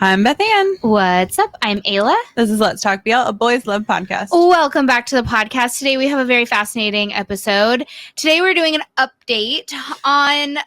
I'm Beth Ann. What's up? I'm Ayla. This is Let's Talk BL, a boys love podcast. Welcome back to the podcast. Today we have a very fascinating episode. Today we're doing an update on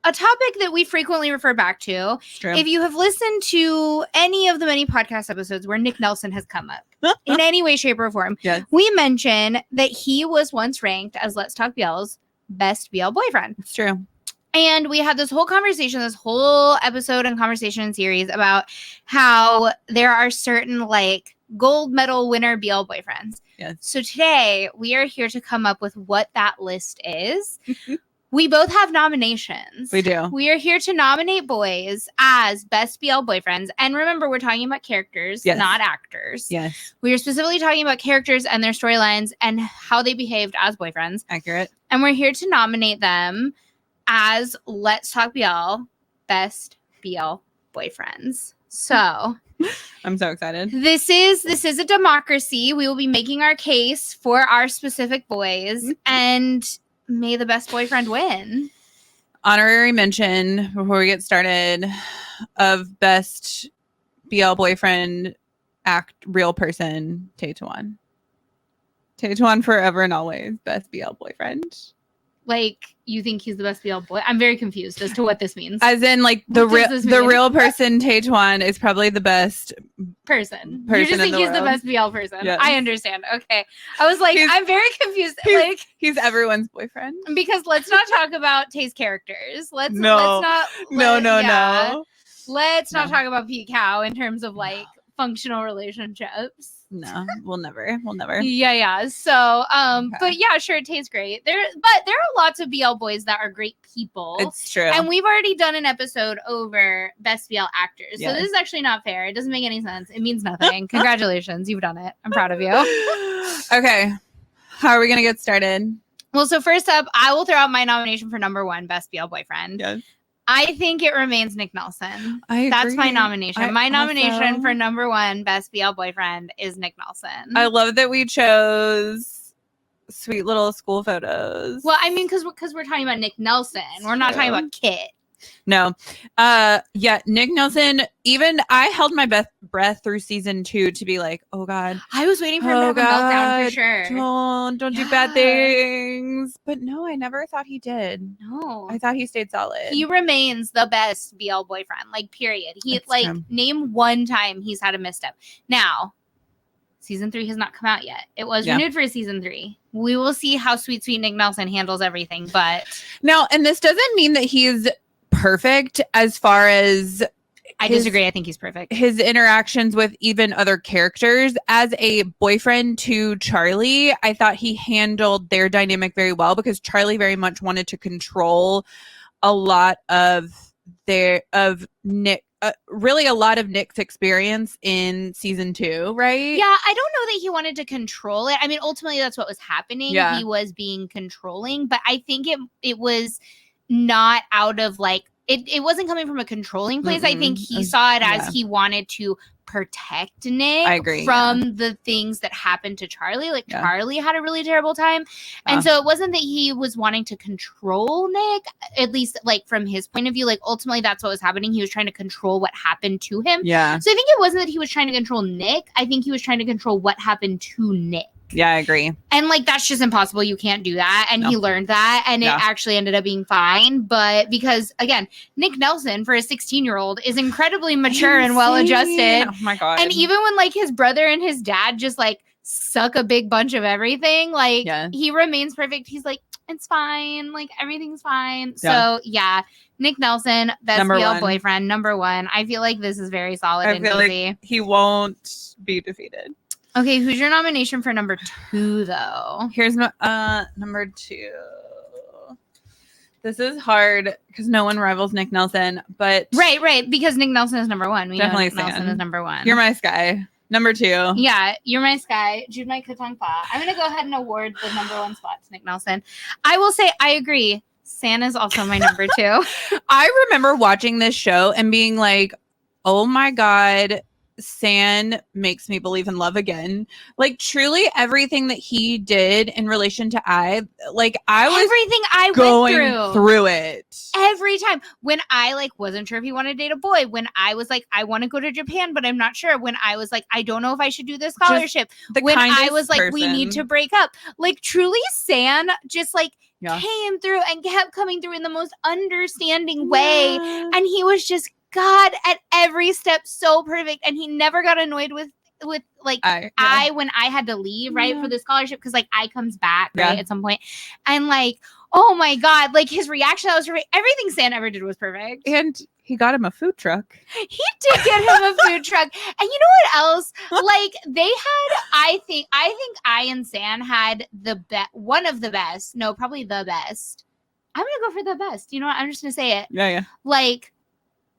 a topic that we frequently refer back to. True. If you have listened to any of the many podcast episodes where Nick Nelson has come up in any way, shape, or form, Yes. we mention that he was once ranked as Let's Talk BL's best BL boyfriend. It's true. And we had this whole conversation, this whole episode and conversation and series about how there are certain like gold medal winner BL boyfriends. Yes. So today we are here to come up with what that list is. We both have nominations. We do. We are here to nominate boys as best BL boyfriends. And remember, we're talking about characters, Yes. not actors. Yes. We are specifically talking about characters and their storylines and how they behaved as boyfriends. Accurate. And we're here to nominate them as Let's Talk BL best BL boyfriends. So I'm so excited. this is a democracy. We will be making our case for our specific boys, and may the best boyfriend win. Honorary mention before we get started of best BL boyfriend real person, Taetuan. Taetuan forever and always best BL boyfriend. Like, you think he's the best BL boy? I'm very confused as to what this means. As in, like, the What does this the mean? real person, Taetuan, is probably the best. Person. You Person just in think the he's the world. best BL person. Yes. I understand. Okay. I was like, He's- I'm very confused. Like, He's everyone's boyfriend. because let's not talk about Tae's characters. Let's No. not No. Let's not No. talk about Pete Cow in terms of like functional relationships. No, we'll never. Yeah. So, Okay. but yeah, sure, Tae's great. There are lots of BL boys that are great people. It's true. And we've already done an episode over best BL actors. Yes. So this is actually not fair. It doesn't make any sense. It means nothing. Congratulations. You've done it. I'm proud of you. Okay. How are we going to get started? Well, so first up, I will throw out my nomination for number one, best BL boyfriend. Yes. I think it remains Nick Nelson. I That's agree. my nomination. I My nomination also- for number one best BL boyfriend is Nick Nelson. I love that we chose sweet little school photos. well, I mean, because we're talking about Nick Nelson. We're not talking True. about Kit. No. Yeah, Nick Nelson, even I held my breath through season 2 to be like, oh God, I was waiting for him to have a meltdown for sure. don't do bad Yeah. things. But no, I never thought he did. No. I thought he stayed solid. He remains the best BL boyfriend, like, period. He, That's like, true. name one time he's had a misstep. Now, season 3 has not come out yet. It was Yeah. renewed for season 3. We will see how sweet Nick Nelson handles everything, but Now, and this doesn't mean that he's perfect as far as I his- disagree. I think he's perfect. his interactions with even other characters. As a boyfriend to Charlie, I thought he handled their dynamic very well because Charlie very much wanted to control a lot of Nick, really a lot of Nick's experience in season 2, right? Yeah, I don't know that he wanted to control it. I mean, ultimately, that's what was happening. Yeah. He was being controlling, but I think it was not out of like it wasn't coming from a controlling place. I think he saw it as Yeah. he wanted to protect Nick I agree, from the things that happened to Charlie. Like Yeah. Charlie had a really terrible time. Yeah. And so it wasn't that he was wanting to control Nick, at least like from his point of view. Like ultimately that's what was happening. He was trying to control what happened to him. Yeah. So I think it wasn't that he was trying to control Nick. I think he was trying to control what happened to Nick. Yeah, I agree. And like that's just impossible. You can't do that. And No. he learned that, and Yeah. it actually ended up being fine. But because again, Nick Nelson for a 16-year-old is incredibly mature and well adjusted. Oh my God. And even when like his brother and his dad just like suck a big bunch of everything, like Yeah. he remains perfect. He's like, it's fine. Like everything's fine. Yeah. So yeah, Nick Nelson, best Number BL one. boyfriend, number one. I feel like this is very solid I and feel easy. like he won't be defeated. Okay, who's your nomination for number 2 though? Here's my number 2. This is hard because no one rivals Nick Nelson, but Right, because Nick Nelson is number 1. We Definitely know Nick Nelson Stan. is number 1. You're My Sky. Number 2. Yeah, You're My Sky, Jude My Katong Pa. I'm going to go ahead and award the number 1 spot to Nick Nelson. I will say, I agree. San is also my number 2. I remember watching this show and being like, oh my God, San makes me believe in love again. Like, truly everything that he did in relation to I was everything I going went through it. every time when I like wasn't sure if he wanted to date a boy, when I was like, I want to go to Japan, but I'm not sure. When I was like, I don't know if I should do this scholarship. When I was like, we need to break up. Like, truly, San just like came through and kept coming through in the most understanding way. And he was just God at every step, so perfect. And he never got annoyed with like I when I had to leave, right, for the scholarship, because like I comes back, right, at some point. And like, oh my God, like his reaction, that was perfect. Everything San ever did was perfect. And he got him a food truck. He did get him a food truck. And you know what else? Like, they had, I think I and San had one of the best. No, probably the best. I'm gonna go for the best. You know what? I'm just gonna say it. Yeah. Like,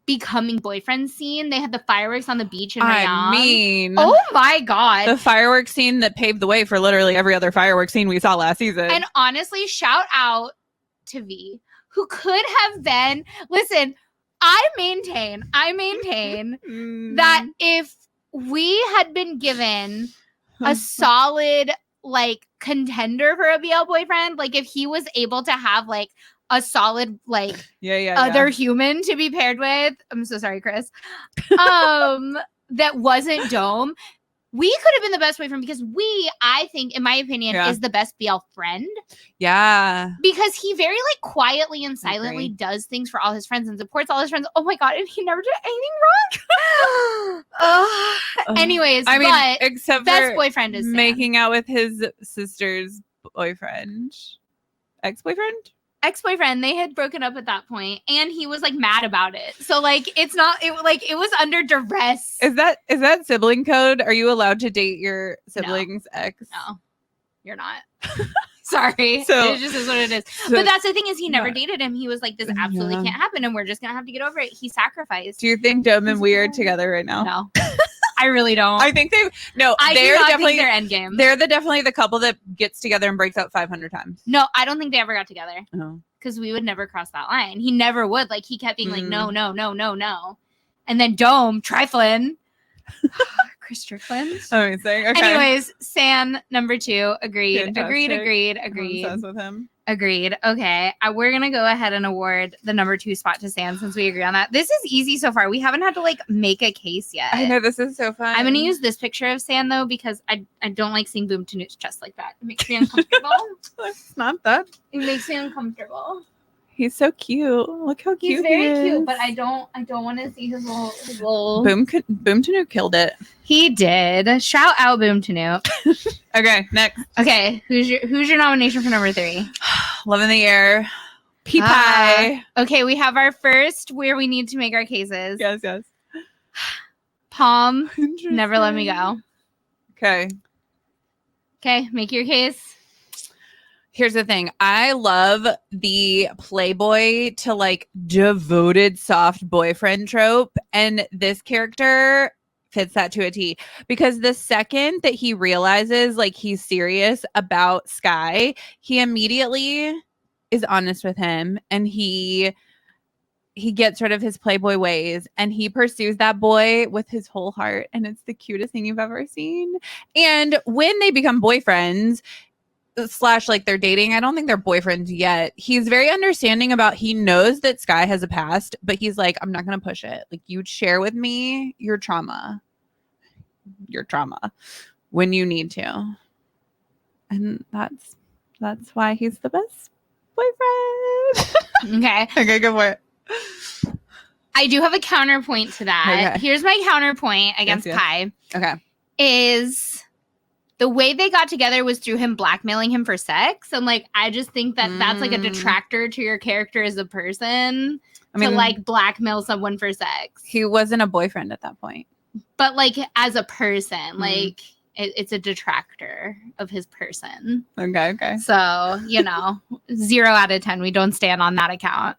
becoming boyfriend scene. They had the fireworks on the beach in Rayong. I mean, oh my God. The fireworks scene that paved the way for literally every other fireworks scene we saw last season. And honestly, shout out to V, who could have been, listen, I maintain that if we had been given a solid like contender for a BL boyfriend, like if he was able to have like a solid like other human to be paired with, I'm so sorry, Chris, that wasn't Dome, we could have been the best boyfriend, because I think, in my opinion, is the best BL friend. Yeah. Because he very like quietly and silently does things for all his friends and supports all his friends. Oh my God. And he never did anything wrong. Anyways, I mean, but except best boyfriend is making out with his sister's boyfriend. Ex-boyfriend. They had broken up at that point, and he was like mad about it. So like it was under duress. Is that sibling code? Are you allowed to date your sibling's ex? No, you're not. Sorry. So it just is what it is. But that's the thing, is he never dated him. He was like, this absolutely can't happen, and we're just gonna have to get over it. He sacrificed. Do you think Dome and We are together right now? No. I really don't. I think they're definitely their end game. They're definitely the couple that gets together and breaks up 500 times. No, I don't think they ever got together. Oh. Because we would never cross that line. He never would. Like, he kept being like, no. And then Dome, Triflin. Chris Strickland. Amazing. Okay. Anyways, San, number 2. Agreed. Fantastic. Agreed. I'm obsessed with him. Agreed. Okay. We're going to go ahead and award the number 2 spot to San, since we agree on that. This is easy so far. We haven't had to like make a case yet. I know, this is so fun. I'm going to use this picture of San though, because I don't like seeing Boom Tanu's chest like that. It makes me uncomfortable. It's not that. It makes me uncomfortable. He's so cute. Look how cute he is. He's very cute, but I don't want to see his little... Boom Tanu killed it. He did. Shout out Boom Tanu. Okay, next. Okay, who's your nomination for number 3? Love in the Air. Pie. Okay, we have our first where we need to make our cases. Yes. Palm, Never Let Me Go. Okay, make your case. Here's the thing. I love the playboy to like devoted soft boyfriend trope. And this character fits that to a T, because the second that he realizes like he's serious about Sky, he immediately is honest with him, and he gets rid of his playboy ways, and he pursues that boy with his whole heart. And it's the cutest thing you've ever seen. And when they become boyfriends, / like they're dating, I don't think they're boyfriends yet, he's very understanding about, he knows that Sky has a past, but he's like, I'm not going to push it. Like, you share with me your trauma when you need to. And that's why he's the best boyfriend. Okay, go for it. I do have a counterpoint to that. Okay. Here's my counterpoint against Pie. Okay. Is the way they got together was through him blackmailing him for sex. And like, I just think that that's like a detractor to your character as a person. I mean, to like blackmail someone for sex. He wasn't a boyfriend at that point. But like, as a person, like it's a detractor of his person. Okay. So, 0 out of 10. We don't stand on that account.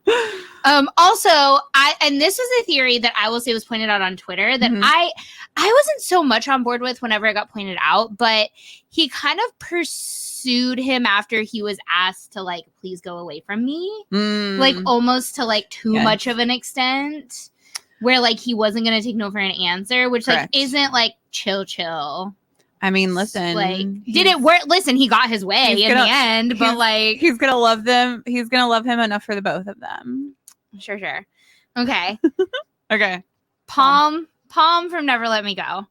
Also, and this was a theory that I will say was pointed out on Twitter that I wasn't so much on board with whenever it got pointed out, but he kind of pursued him after he was asked to like, please go away from me. Like almost to like too much of an extent. where like he wasn't gonna take no for an answer, which like isn't like chill. I mean, listen, like, did it work? Listen, he got his way in the end, but like, he's gonna love them. He's gonna love him enough for the both of them. Sure. Okay. Okay. Palm from Never Let Me Go.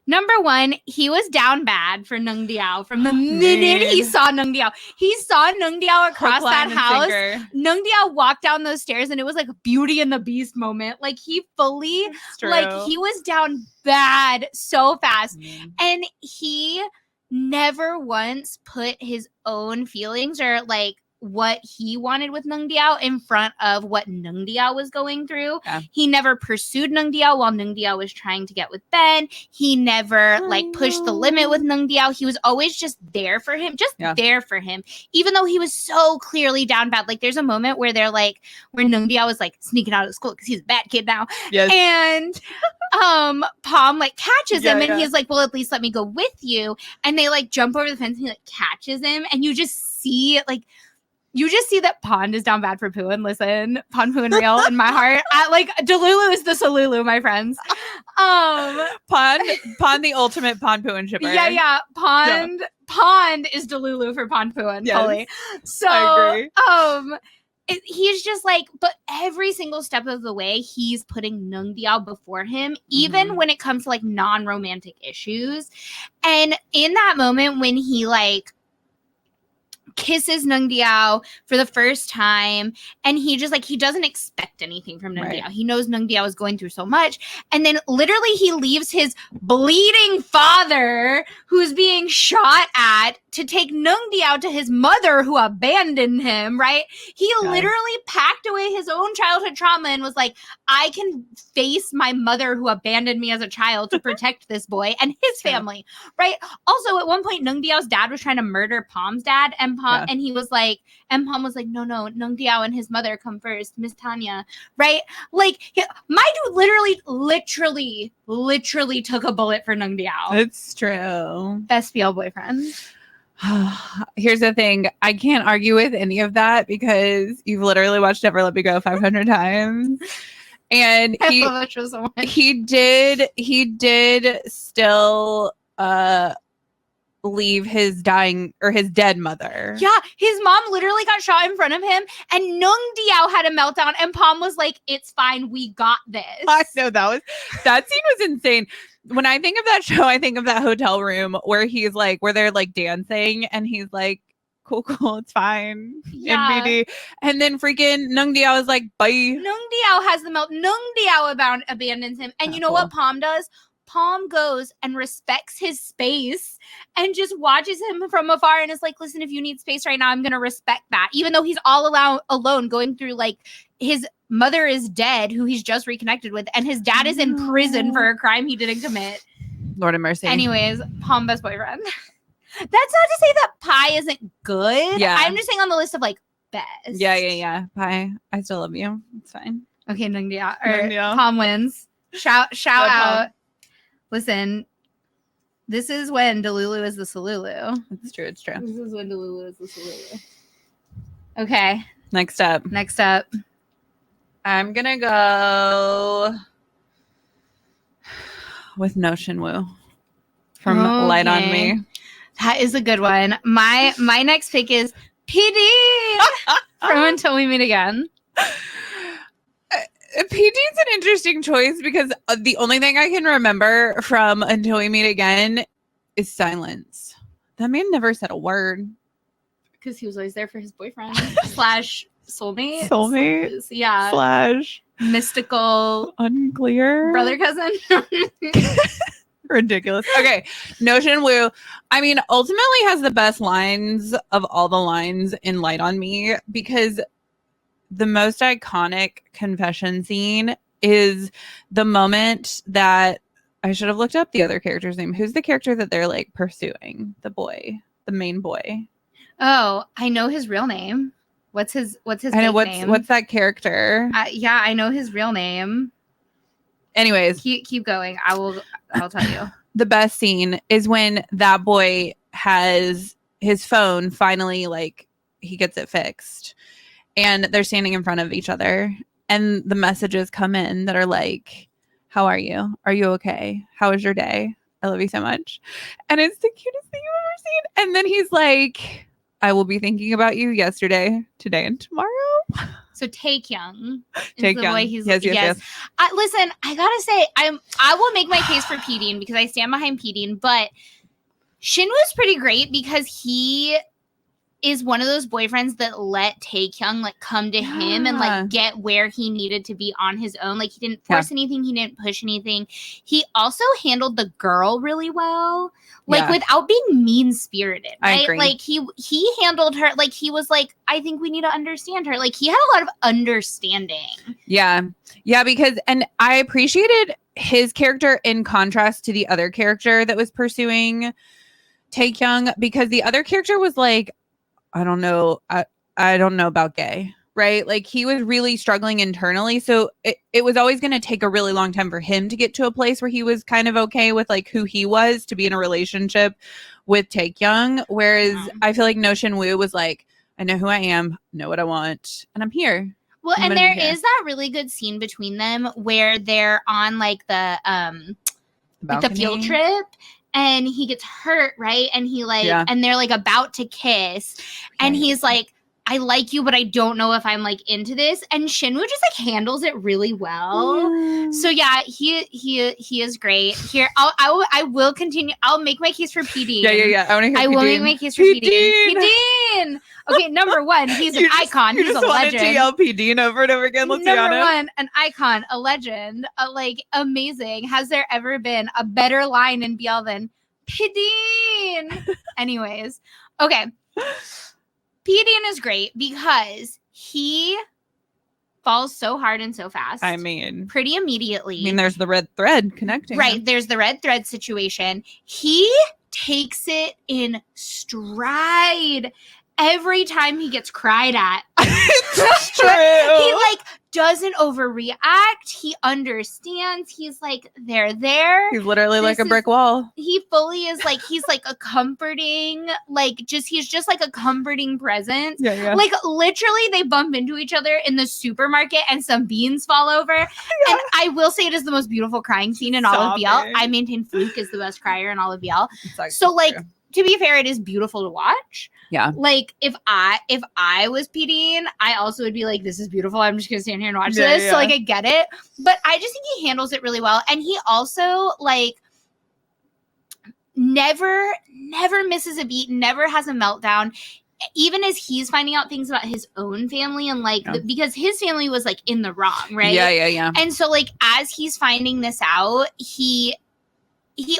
Number one, he was down bad for Nung Diao from the minute he saw Nung Diao. He saw Nung Diao across that house. Nung Diao walked down those stairs and it was like a Beauty and the Beast moment. Like he fully, like he was down bad so fast. And he never once put his own feelings or like what he wanted with Nung Diao in front of what Nung Diao was going through. Yeah. He never pursued Nung Diao while Nung Diao was trying to get with Ben. He never like pushed the limit with Nung Diao. He was always just there for him, there for him, even though he was so clearly down bad. Like there's a moment where they're like, where Nung Diao was like sneaking out of school because he's a bad kid now. Yes. And Palm like catches him and he's like, well, at least let me go with you. And they like jump over the fence and he like catches him and you just see that Pond is down bad for Pooin. Listen, Pond Pooin real in my heart. Like Delulu is the Salulu, my friends. Pond the ultimate Pond Pooin shipper. Yeah. Pond is Delulu for Pond Pooin. Yes, fully. So I agree. He's just like, but every single step of the way, he's putting Nung Diao before him, even when it comes to like non-romantic issues. And in that moment when he like kisses Nung Diao for the first time and he just like he doesn't expect anything from Nung Diao. He knows Nung Diao is going through so much and then literally he leaves his bleeding father who's being shot at to take Nung Diao to his mother who abandoned him, right? He literally packed away his own childhood trauma and was like, I can face my mother who abandoned me as a child to protect this boy and his family, right? Also, at one point, Nung Diao's dad was trying to murder Palm's dad and and he was like, and Palm was like, no, Nung Diao and his mother come first, Miss Tanya, right? Like, my dude literally took a bullet for Nung Diao. It's true. Best BL boyfriend. Here's the thing. I can't argue with any of that because you've literally watched Never Let Me Go 500 times. And he did still leave his dead mother. Yeah, his mom literally got shot in front of him and Nung Diao had a meltdown and Palm was like, it's fine, we got this. I know that scene was insane. When I think of that show, I think of that hotel room where he's like, where they're like dancing and he's like, cool, it's fine. Yeah. NBD. And then freaking Nung Diao is like, bye. Nung Diao has the melt. Nung Diao abandons him. And you know what Palm does? Palm goes and respects his space and just watches him from afar and is like, listen, if you need space right now, I'm going to respect that. Even though he's all alone going through like his mother is dead, who he's just reconnected with, and his dad is in prison for a crime he didn't commit. Lord of mercy. Anyways, Palm best boyfriend. That's not to say that Pie isn't good. Yeah. I'm just saying on the list of like best. Yeah. Pie, I still love you. It's fine. Okay, Nung Diao. Palm wins. Shout out. Palm. Listen, this is when Delulu is the Salulu. It's true. This is when Delulu is the Salulu. Okay. Next up. I'm going to go with No Shin Wu from Light on Me. That is a good one. My next pick is PD from Until We Meet Again. PD's an interesting choice because the only thing I can remember from Until We Meet Again is silence. That man never said a word. Because he was always there for his boyfriend / soulmate. Yeah. / mystical. Unclear. Brother cousin. Ridiculous. Okay. No Shin Wu. I mean, ultimately has the best lines of all the lines in Light on Me because the most iconic confession scene is the moment that I should have looked up the other character's name. Who's the character that they're like pursuing? The main boy. Oh, I know his real name. What's his name? What's that character? Yeah, I know his real name. Anyways, keep going. I'll tell you. The best scene is when that boy has his phone finally, like he gets it fixed. And they're standing in front of each other. and the messages come in that are like, how are you? Are you okay? How was your day? I love you so much. And it's the cutest thing I've ever seen. And then he's like, I will be thinking about you yesterday, today, and tomorrow. So Taekyung is Taekyung. the boy he's yes. Listen, I gotta say, I will make my case for P-Dean because I stand behind P-Dean, but Shin was pretty great because he is one of those boyfriends that let Taekyung like come to him and like get where he needed to be on his own. Like he didn't force anything, he didn't push anything. He also handled the girl really well, like without being mean-spirited. Right? I agree. Like he handled her like he was like, I think we need to understand her. Like he had a lot of understanding. Yeah, because and I appreciated his character in contrast to the other character that was pursuing Taekyung, because the other character was like, I don't know. I don't know about gay, right? Like he was really struggling internally. So it was always going to take a really long time for him to get to a place where he was kind of okay with like who he was to be in a relationship with Taekyung. Whereas I feel like Shin Wu was like, I know who I am, know what I want, and I'm here. Well, and there is that really good scene between them where they're on like the field trip. And he gets hurt, right? And he like, and they're like about to kiss. And he's like, I like you, but I don't know if I'm like into this. And Shin Wu just like handles it really well. So yeah, he is great. Here, I will continue. I'll make my case for PD. Yeah. I will make my case for PD. PD. Okay, number one, he's an icon. He's a legend. To yell PD over and over again. Let's be honest. Number one, an icon, a legend, like amazing. Has there ever been a better line in BL than PD? Anyways, okay. P-Dean is great because he falls so hard and so fast. I mean, pretty immediately. I mean, there's the red thread connecting. Right. Them. There's the red thread situation. He takes it in stride every time he gets cried at. It's true. He like doesn't overreact. He understands. He's like, they're there. He's literally like a brick wall. He fully is like, he's like a comforting, he's just like a comforting presence. Yeah. Like literally they bump into each other in the supermarket and some beans fall over. Yeah. And I will say it is the most beautiful crying scene in all of BL. I maintain Fluke is the best crier in all of BL. So like, to be fair, it is beautiful to watch. Yeah. Like if I was P-Dean, I also would be like, this is beautiful. I'm just gonna stand here and watch this. Yeah. So like I get it. But I just think he handles it really well. And he also like never misses a beat, never has a meltdown. Even as he's finding out things about his own family and like because his family was like in the wrong, right? Yeah. And so like as he's finding this out, he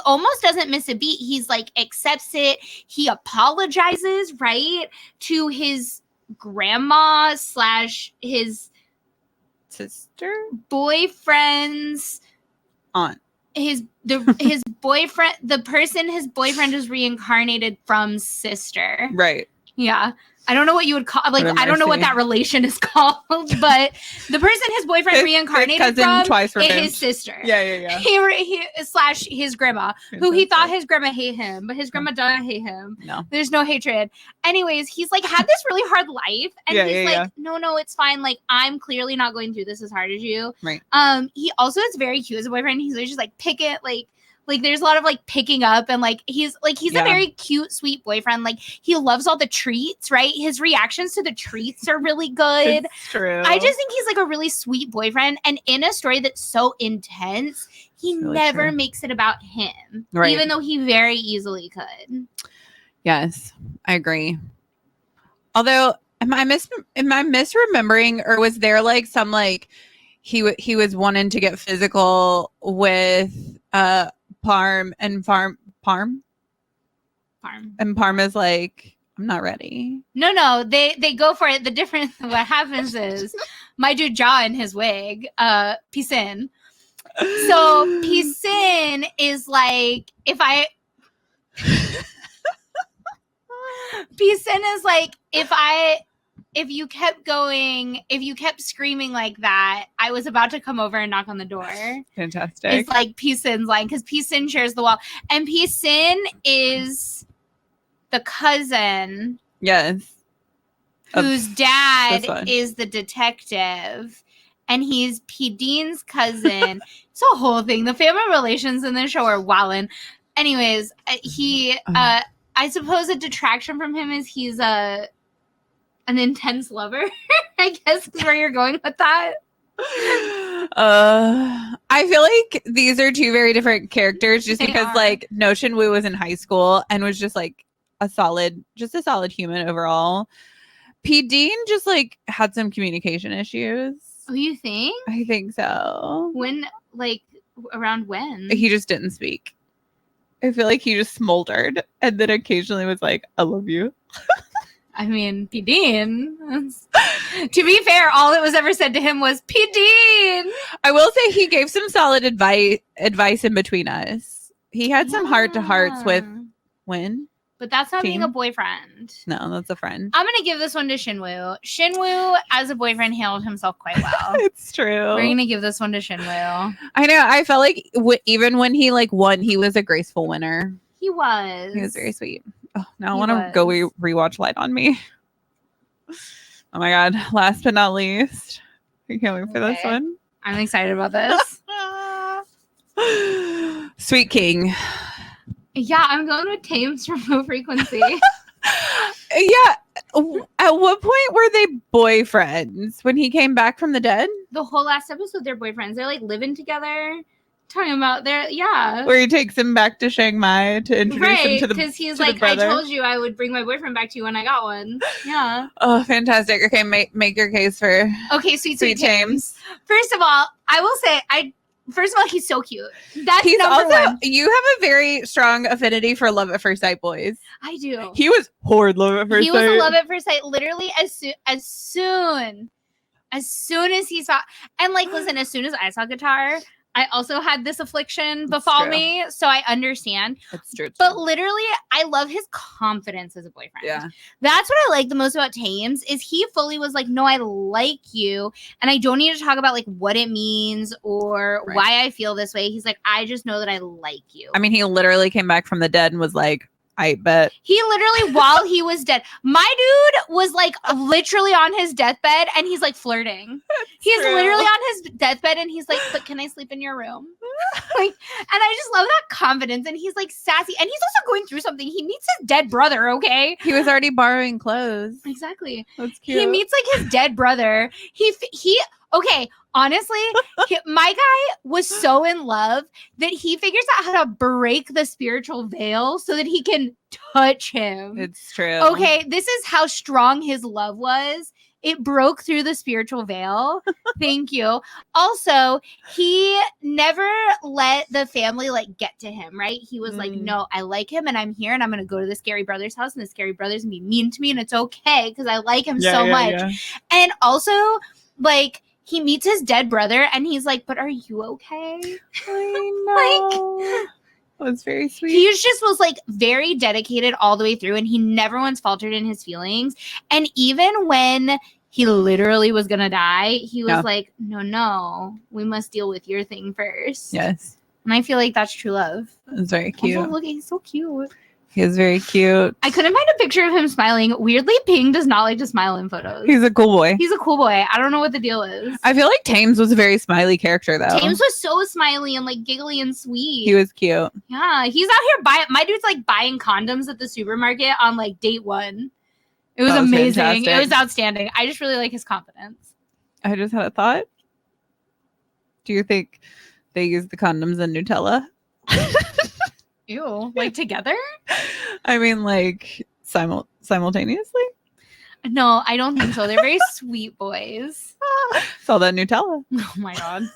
almost doesn't miss a beat. He's like accepts it. He apologizes, right, to his grandma / his sister, boyfriend's aunt. His boyfriend, the person his boyfriend is reincarnated from sister. Right. Yeah. I don't know what you would call, like, I don't know what that relation is called, but the person his boyfriend reincarnated from is his sister. Yeah. He / his grandma, who he thought his grandma hate him, but his grandma doesn't hate him. No. There's no hatred. Anyways, he's like had this really hard life, and he's like, no, it's fine. Like, I'm clearly not going through this as hard as you. Right. He also is very cute as a boyfriend. He's just like pick it, like there's a lot of like picking up and like he's a very cute, sweet boyfriend. Like he loves all the treats, right? His reactions to the treats are really good. It's true. I just think he's like a really sweet boyfriend. And in a story that's so intense, he really never makes it about him. Right. Even though he very easily could. Yes, I agree. Although am I misremembering, or was there like some like he was wanting to get physical with Parm and Parm is like, I'm not ready. No, they go for it. The difference, what happens is my dude Jaw in his wig, P-Sin. So P-Sin is like, P-Sin is like, if you kept going, if you kept screaming like that, I was about to come over and knock on the door. Fantastic. It's like P-Sin's line, because P-Sin shares the wall. And P-Sin is the cousin. Yes. Whose dad is the detective. and he's P. Dean's cousin. It's a whole thing. The family relations in this show are wildin'. Anyways, I suppose a detraction from him is he's an intense lover. I guess is where you're going with that. I feel like these are two very different characters just because like Shin Wu was in high school and was just like a solid human overall. P. Dean just like had some communication issues. Oh, you think? I think so. When, like, around when? He just didn't speak. I feel like he just smoldered and then occasionally was like, I love you. I mean, P. Dean. To be fair, all that was ever said to him was, P. Dean! I will say he gave some solid advice in between us. He had some heart-to-hearts with Win. But that's not being a boyfriend. No, that's a friend. I'm going to give this one to Shin Wu. Shin Wu, as a boyfriend, handled himself quite well. It's true. We're going to give this one to Shin Wu. I know. I felt like even when he like won, he was a graceful winner. He was. He was very sweet. Oh, now I want to go rewatch Light on Me. Oh my God. Last but not least. I can't wait for this one. I'm excited about this. Sweet King. Yeah, I'm going with Tames from Low Frequency. Yeah. At what point were they boyfriends? When he came back from the dead? The whole last episode, they're boyfriends. They're like living together. Talking about where he takes him back to Chiang Mai to introduce him to the because he's like, I told you I would bring my boyfriend back to you when I got one. Yeah. Oh, fantastic. Okay, make your case for sweet Tames. First of all, I will say First of all, he's so cute. That's he's number one. You have a very strong affinity for Love at First Sight boys. I do. He was horrid Love at First Sight. He was a Love at First Sight. Literally, as soon as he saw, and like, listen, as soon as I saw Guitar, I also had this affliction befall me, so I understand. It's true. But literally, I love his confidence as a boyfriend. Yeah. That's what I like the most about Tames is he fully was like, no, I like you. And I don't need to talk about like what it means or why I feel this way. He's like, I just know that I like you. I mean, he literally came back from the dead and was like, I bet. He literally, while he was dead, my dude was like literally on his deathbed and he's like flirting. He's literally on his deathbed and he's like, but can I sleep in your room? Like, and I just love that confidence. And he's like sassy. And he's also going through something. He meets his dead brother, okay? He was already borrowing clothes. Exactly. That's cute. He meets like his dead brother. Okay, honestly, my guy was so in love that he figures out how to break the spiritual veil so that he can touch him. It's true. Okay, this is how strong his love was. It broke through the spiritual veil. Thank you. Also, he never let the family like get to him, right? He was like, no, I like him and I'm here and I'm going to go to the scary brother's house and the scary brother's going to be mean to me and it's okay because I like him so much. Yeah. And also, like, he meets his dead brother and he's like, but are you okay? I know. It was very sweet. He just was like very dedicated all the way through and he never once faltered in his feelings. And even when he literally was going to die, he was like, no, we must deal with your thing first. Yes. And I feel like that's true love. It's very cute. Also, look, he's so cute. He is very cute. I couldn't find a picture of him smiling. Weirdly, Ping does not like to smile in photos. He's a cool boy. He's a cool boy. I don't know what the deal is. I feel like Tames was a very smiley character, though. Tames was so smiley and like giggly and sweet. He was cute. Yeah, he's out here buying. My dude's like buying condoms at the supermarket on like date one. It was amazing. Fantastic. It was outstanding. I just really like his confidence. I just had a thought. Do you think they use the condoms in Nutella? Ew, like together? I mean, like simultaneously? No, I don't think so. They're very sweet boys. It's all that Nutella. Oh my God.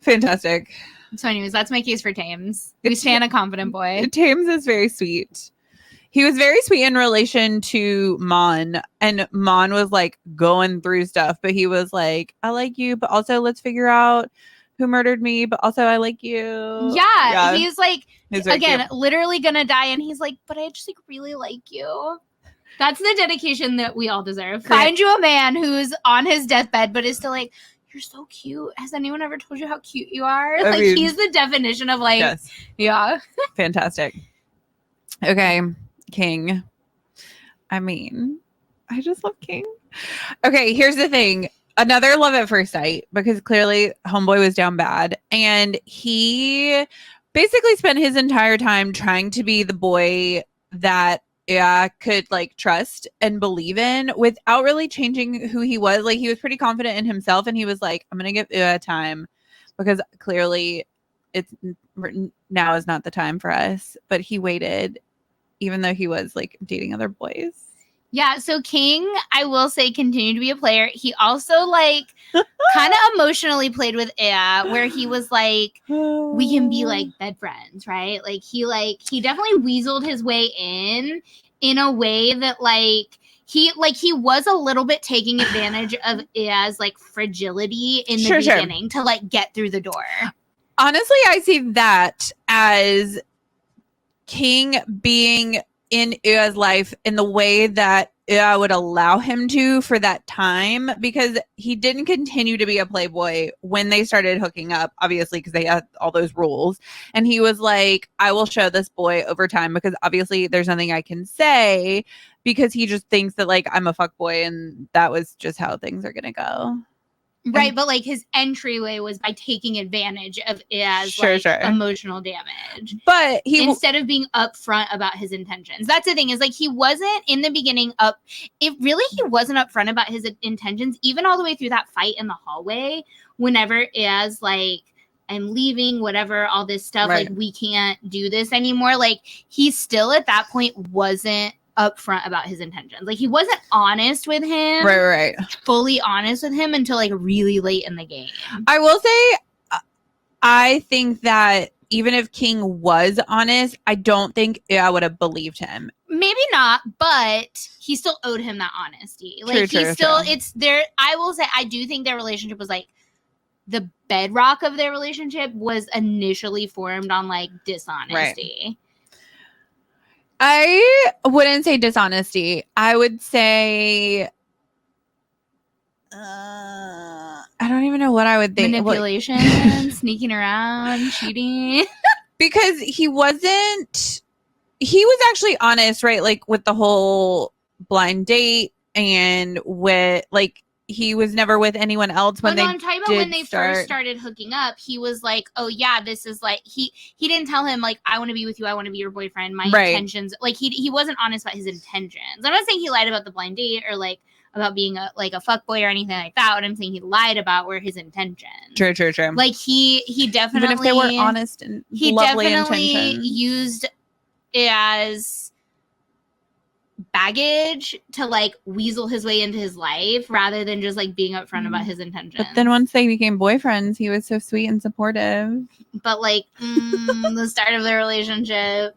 Fantastic. So anyways, that's my case for Tames. We stand a confident boy. Tames is very sweet. He was very sweet in relation to Mon. And Mon was like going through stuff, but he was like, I like you, but also let's figure out who murdered me, but also I like you. Yeah. He's like, again, cute. Literally gonna die. And he's like, but I just like really like you. That's the dedication that we all deserve. Find you a man who's on his deathbed, but is still like, you're so cute. Has anyone ever told you how cute you are? I mean, he's the definition of like, yes. Yeah. Fantastic. Okay. King. I mean, I just love King. Okay. Here's the thing. another love at first sight, because clearly homeboy was down bad, and he basically spent his entire time trying to be the boy that could like trust and believe in without really changing who he was. Like, he was pretty confident in himself, and he was like, I'm gonna give time, because clearly it's now is not the time for us. But he waited, even though he was like dating other boys. Yeah, so King, I will say, continued to be a player. He also like kind of emotionally played with Ea, where he was like, we can be like bed friends, right? Like he definitely weaseled his way in a way that he was a little bit taking advantage of Ea's like fragility in the beginning to like get through the door. Honestly, I see that as King being in Ea's life in the way that Ea would allow him to for that time, because he didn't continue to be a playboy when they started hooking up, obviously, because they had all those rules. And he was like, I will show this boy over time, because obviously there's nothing I can say, because he just thinks that like I'm a fuckboy, and that was just how things are gonna go. Right, but like his entryway was by taking advantage of Ea's emotional damage. But he instead of being upfront about his intentions. That's the thing, is like he wasn't in the beginning he wasn't upfront about his intentions, even all the way through that fight in the hallway. Whenever Ea's like, I'm leaving, whatever, all this stuff, like we can't do this anymore. Like he still at that point wasn't upfront about his intentions. Like he wasn't honest with him, right, fully honest with him until like really late in the game. I will say, I think that even if King was honest, I don't think I would have believed him. Maybe not, but he still owed him that honesty. Like true. It's there. I will say, I do think their relationship was like the bedrock of their relationship was initially formed on like dishonesty. Right. I wouldn't say dishonesty. I would say, I don't even know what I would think. Manipulation, sneaking around, cheating. Because he was actually honest, right? Like with the whole blind date, and with like, he was never with anyone else when I'm talking about when they first started hooking up. He was like, "Oh yeah, this is like." He didn't tell him like, "I want to be with you. I want to be your boyfriend." My intentions, like he wasn't honest about his intentions. I'm not saying he lied about the blind date or like about being a fuckboy or anything like that. What I'm saying, he lied about were his intentions. True. Like he definitely, even if they were honest and lovely intentions, used it as baggage to like weasel his way into his life rather than just like being upfront about his intentions. But then once they became boyfriends, he was so sweet and supportive. But like the start of their relationship.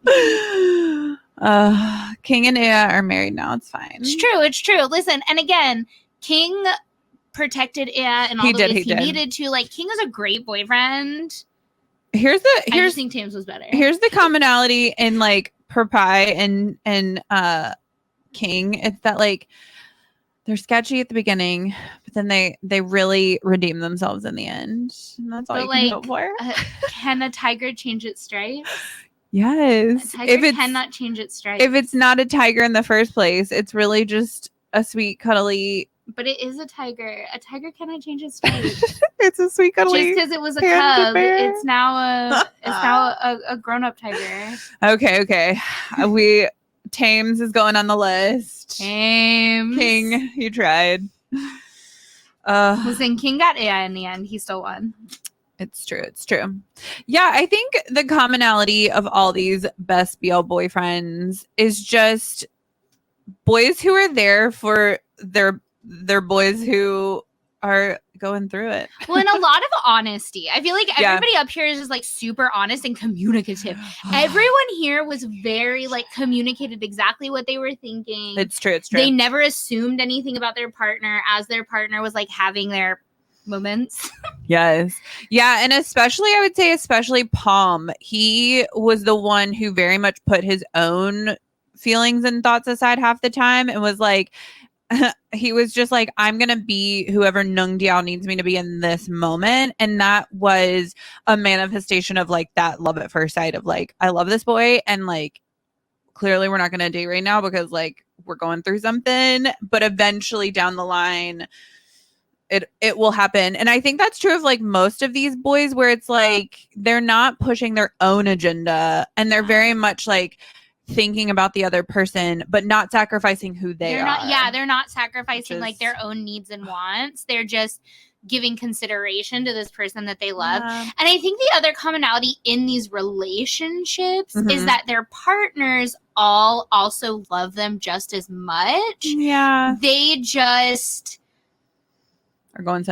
King and Ea are married now. It's fine. It's true. Listen, and again, King protected Ea in all the ways he needed to. Like, King is a great boyfriend. I just think Tames was better. Here's the commonality in like Perpie and King. It's that like they're sketchy at the beginning, but then they really redeem themselves in the end. And that's all you can hope for. Can a tiger change its stripes? Yes. A tiger cannot change its stripes. If it's not a tiger in the first place, it's really just a sweet, cuddly. But it is a tiger. A tiger cannot change its stripes. It's a sweet, cuddly. Just because it was a cub, it's now a grown-up tiger. Okay. Tames is going on the list. Tames. King, he tried. Listen, King got Ea in the end. He still won. It's true. Yeah, I think the commonality of all these best BL boyfriends is just boys who are there for their boys who are going through it. Well, and a lot of honesty. I feel like everybody up here is just like super honest and communicative. Everyone here was very like communicated exactly what they were thinking. It's true. They never assumed anything about their partner as their partner was like having their moments. Yes. Yeah. And I would say Palm, he was the one who very much put his own feelings and thoughts aside half the time and was like, he was just like, I'm going to be whoever Nung Diao needs me to be in this moment. And that was a manifestation of like that love at first sight of like, I love this boy. And like, clearly we're not going to date right now because like we're going through something, but eventually down the line, it will happen. And I think that's true of like most of these boys, where it's like they're not pushing their own agenda, and they're very much like thinking about the other person, but not sacrificing who they're not. They're not sacrificing like their own needs and wants. They're just giving consideration to this person that they love. And I think the other commonality in these relationships is that their partners all also love them just as much. Yeah. They just are going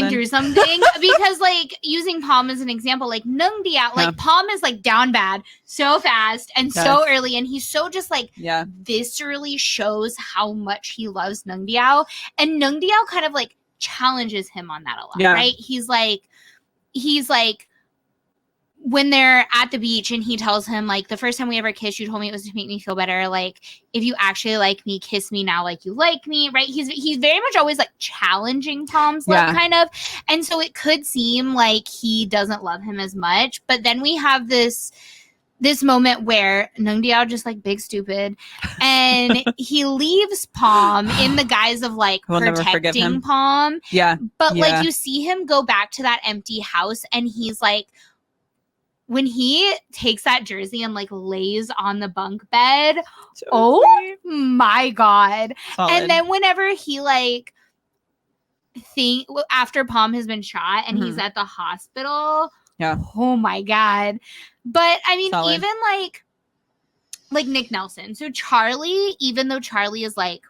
through something because like using Palm as an example, like Nung Diao, like Palm is like down bad so fast and so early, and he's so just like viscerally shows how much he loves Nung Diao, and Nung Diao kind of like challenges him on that a lot, right? He's like when they're at the beach and he tells him like, the first time we ever kissed, you told me it was to make me feel better. Like, if you actually like me, kiss me now like you like me, right? He's very much always like challenging Palm's love kind of. And so it could seem like he doesn't love him as much. But then we have this moment where Nung Diao just like big stupid, and he leaves Palm in the guise of like protecting Palm. Yeah. But like you see him go back to that empty house, and he's like, when he takes that jersey and like lays on the bunk bed, my God. Solid. And then whenever he like after Palm has been shot and he's at the hospital, oh my God. But I mean, even like Nick Nelson. So Charlie, even though Charlie is like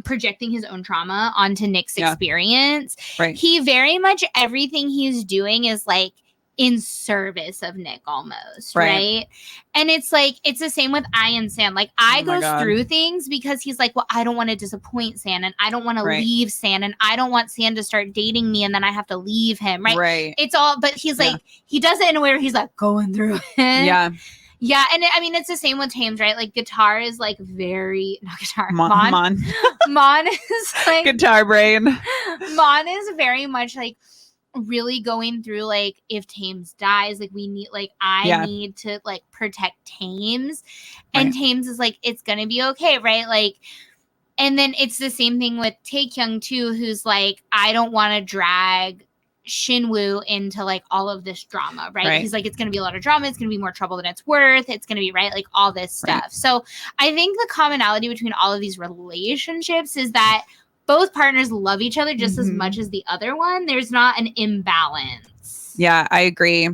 projecting his own trauma onto Nick's experience, he very much, everything he's doing is like in service of Nick almost, right? And it's like, it's the same with I and San. Like, I goes through things because he's like, well, I don't want to disappoint San, and I don't want to leave San, and I don't want San to start dating me and then I have to leave him, right? It's all, but he's like, he does it in a way where he's like going through it. Yeah, and I mean, it's the same with Tames, right? Like, Guitar is like not Guitar. Mon. Mon is like guitar brain. Mon is very much like really going through like, if Tames dies, like we need, like I need to like protect Tames, and Tames is like, it's gonna be okay, right? Like, and then it's the same thing with Taekyung too, who's like, I don't want to drag Shin Wu into like all of this drama, right? He's like, it's gonna be a lot of drama, it's gonna be more trouble than it's worth, it's gonna be like all this stuff. So I think the commonality between all of these relationships is that both partners love each other just as much as the other one. There's not an imbalance. Yeah, I agree.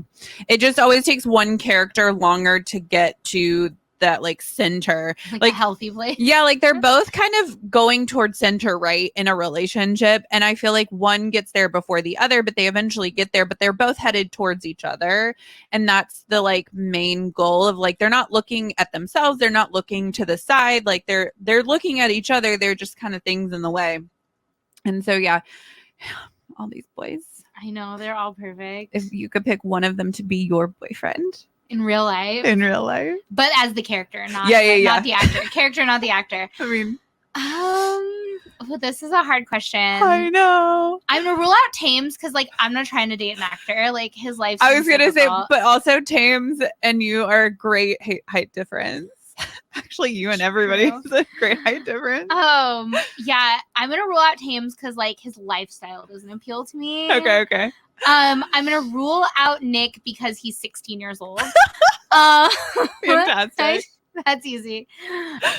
It just always takes one character longer to get to that like center, like a healthy place. Yeah, like they're both kind of going towards center, right, in a relationship, and I feel like one gets there before the other, but they eventually get there, but they're both headed towards each other, and that's the like main goal of like, they're not looking at themselves, they're not looking to the side, like they're looking at each other. They're just kind of things in the way. And so all these boys, I know, they're all perfect. If you could pick one of them to be your boyfriend in real life, but as the character, not not the actor. Character, not the actor. I mean, well, this is a hard question. I know. I'm gonna rule out Tames because like, I'm not trying to date an actor. Like, his life. I was gonna say, but also Tames and you are a great height difference. Actually, you and everybody has a great height difference. Yeah, I'm gonna rule out Tames because like, his lifestyle doesn't appeal to me. Okay. I'm gonna rule out Nick because he's 16 years old. Fantastic. That's easy.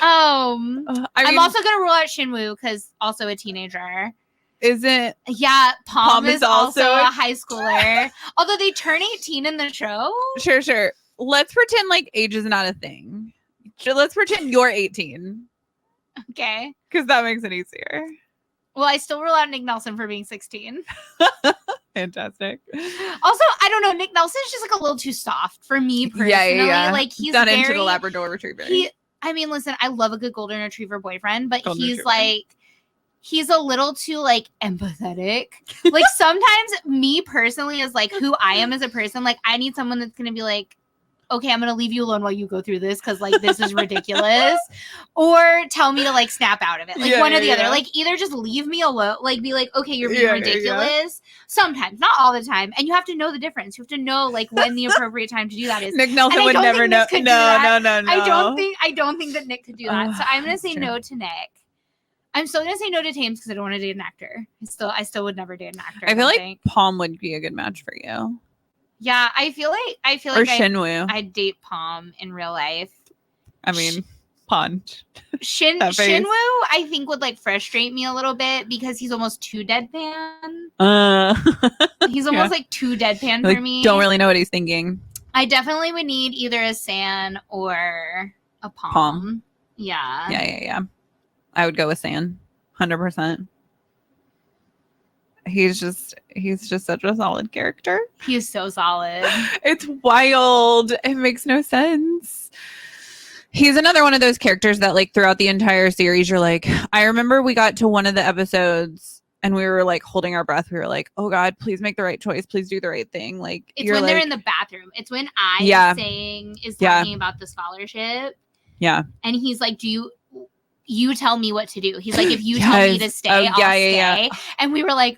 I'm also gonna rule out Shin Wu because also a teenager. Isn't? Yeah, Palm is also a high schooler. Although they turn 18 in the show. Sure. Let's pretend like age is not a thing. Let's pretend you're 18. Okay. Because that makes it easier. Well, I still rule out Nick Nelson for being 16. Fantastic. Also, I don't know. Nick Nelson's just like a little too soft for me personally. Yeah. Like, he's not into the Labrador Retriever. I mean, listen, I love a good Golden Retriever boyfriend, but he's a little too like empathetic. Like, sometimes me personally, as like who I am as a person, like I need someone that's gonna be like, okay, I'm going to leave you alone while you go through this because, like, this is ridiculous. Or tell me to, like, snap out of it. Like, one or the other. Like, either just leave me alone. Like, be like, okay, you're being ridiculous. Sometimes. Not all the time. And you have to know the difference. You have to know, like, when the appropriate time to do that is. Nick Nelson would never know. No. I don't think that Nick could do that. So I'm going to say no to Nick. I'm still gonna say no to Tames because I don't want to date an actor. I still would never date an actor. I feel like Palm would be a good match for you. Yeah, I feel or like Shin Wu. I'd date Palm in real life. I mean, punch. Shin Wu, I think would like frustrate me a little bit because he's almost too deadpan. He's almost like too deadpan for me. Don't really know what he's thinking. I definitely would need either a San or a Palm. Yeah. Yeah. I would go with San, 100%. He's just such a solid character. He's so solid. It's wild. It makes no sense. He's another one of those characters that like throughout the entire series, you're like, I remember we got to one of the episodes and we were like holding our breath. We were like, oh God, please make the right choice. Please do the right thing. Like it's when they're in the bathroom. It's when I is talking about the scholarship. Yeah. And he's like, you tell me what to do. He's like, if you tell me to stay, I'll stay. Yeah. And we were like,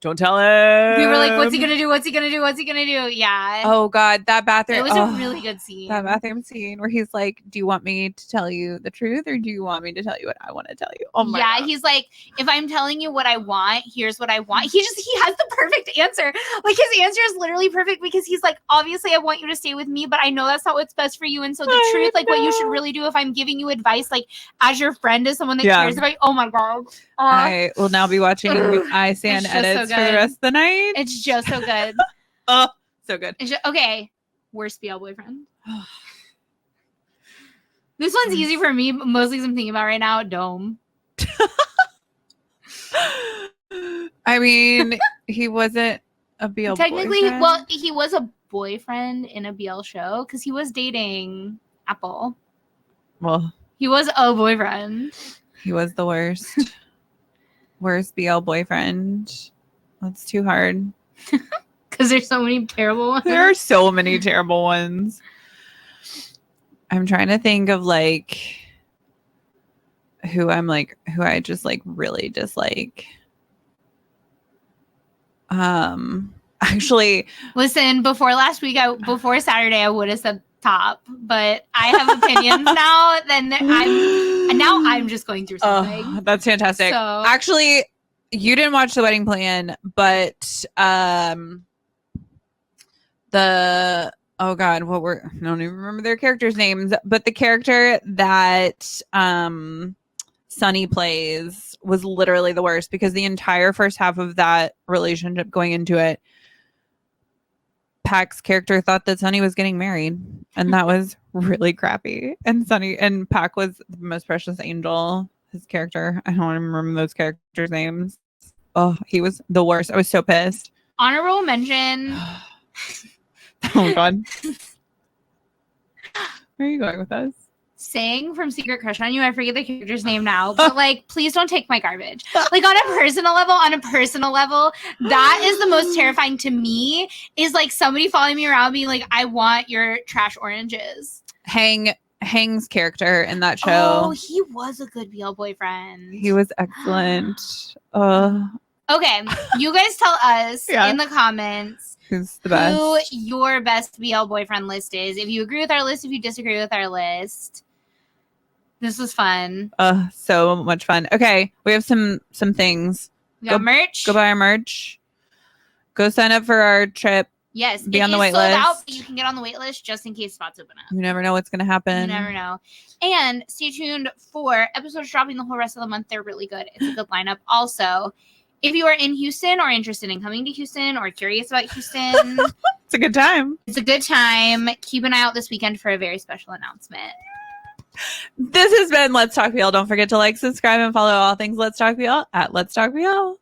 don't tell him. We were like, what's he gonna do? What's he gonna do? What's he gonna do? Yeah. Oh God, that bathroom. It was a really good scene. That bathroom scene where he's like, do you want me to tell you the truth or do you want me to tell you what I want to tell you? Oh my God. He's like, if I'm telling you what I want, here's what I want. He has the perfect answer. Like his answer is literally perfect because he's like, obviously I want you to stay with me, but I know that's not what's best for you. And so the truth, like what you should really do if I'm giving you advice, like as your friend, as someone that cares about you. Oh my God. I will now be watching I Stand edits for the rest of the night. It's just so good. So good. Okay. Worst BL boyfriend. This one's easy for me, but mostly I'm thinking about right now. Dome. I mean, he wasn't a BL technically boyfriend. Well, he was a boyfriend in a BL show because he was dating Apple. Well, he was a boyfriend. He was the worst. Worst BL boyfriend. That's too hard. Because there's so many terrible ones. There are so many terrible ones. I'm trying to think of like who I just like really dislike. Actually, listen, before Saturday, I would have said top, but I have opinions now. I'm just going through something. That's fantastic. So, actually, you didn't watch The Wedding Plan, but I don't even remember their characters' names, but the character that Sunny plays was literally the worst because the entire first half of that relationship going into it, Pac's character thought that Sunny was getting married, and that was really crappy. And Pac was the most precious angel. His character, I don't even remember those characters' names. Oh, he was the worst. I was so pissed. Honorable mention. Oh God. Where are you going with us? Sang from Secret Crush on You. I forget the character's name now, but like, please don't take my garbage. Like on a personal level, that is the most terrifying to me. Is like somebody following me around being like, I want your trash oranges. Hang's character in that show. Oh, he was a good BL boyfriend. He was excellent. Okay, you guys tell us in the comments who's the best. Who your best BL boyfriend list is. If you agree with our list, if you disagree with our list. This was fun. So much fun. Okay, we have some things. We got merch. Go buy our merch. Go sign up for our trip. Yes, be on the wait list. Out, but you can get on the wait list just in case spots open up. You never know what's going to happen. You never know. And stay tuned for episodes dropping the whole rest of the month. They're really good. It's a good lineup. Also, if you are in Houston or interested in coming to Houston or curious about Houston, it's a good time. It's a good time. Keep an eye out this weekend for a very special announcement. This has been Let's Talk BL. Don't forget to like, subscribe, and follow all things Let's Talk BL at Let's Talk BL.